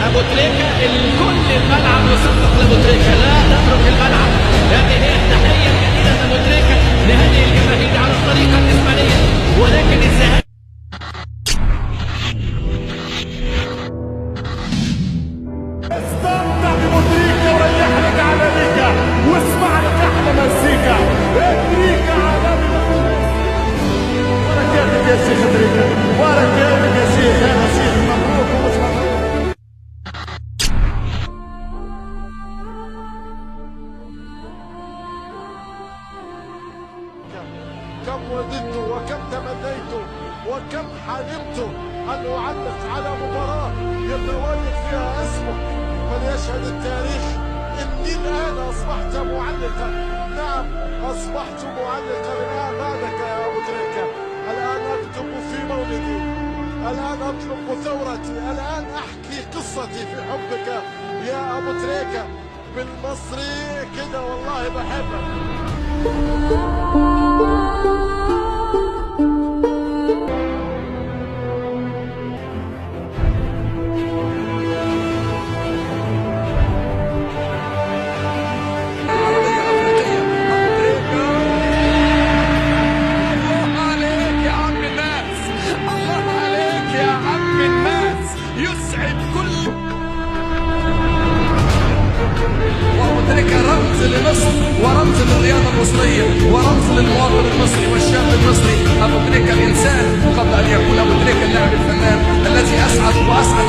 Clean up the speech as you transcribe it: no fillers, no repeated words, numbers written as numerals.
ابو تريكة الكل الملعب يصفق لابو تريكة، لا نترك الملعب. هذه هي التحية الجديدة لابو تريكة لهذه الجماهير على الطريقة الإسبانية، ولكن الذهاب استمتع بابو تريكة وريح لك على ريكا واسمع لك احلى مزيكا. تريكة عالمي، ورا كيفك يا شيخ تريكة، ورا كيفك يا شيخ. انا شيخ مبروك ومش مبروك. كم وددت وكم تمنيت وكم حلمت أن أعلق على مباراة يتواجد فيها اسمك، فليشهد التاريخ إني الآن أصبحت معلقا. نعم أصبحت معلقا الآن بعدك يا أبو تريكة. الآن أكتب في مولدي، الآن أطلق ثورتي، الآن أحكي قصتي في حبك يا أبو تريكة. بالمصري كده والله بحبك. رمز لمصر ورمز للرياضة المصرية ورمز للمواطن المصري والشاب المصري. أبو تريكة الإنسان قبل أن يكون أبو تريكة اللاعب الفنان الذي أسعد وأسعد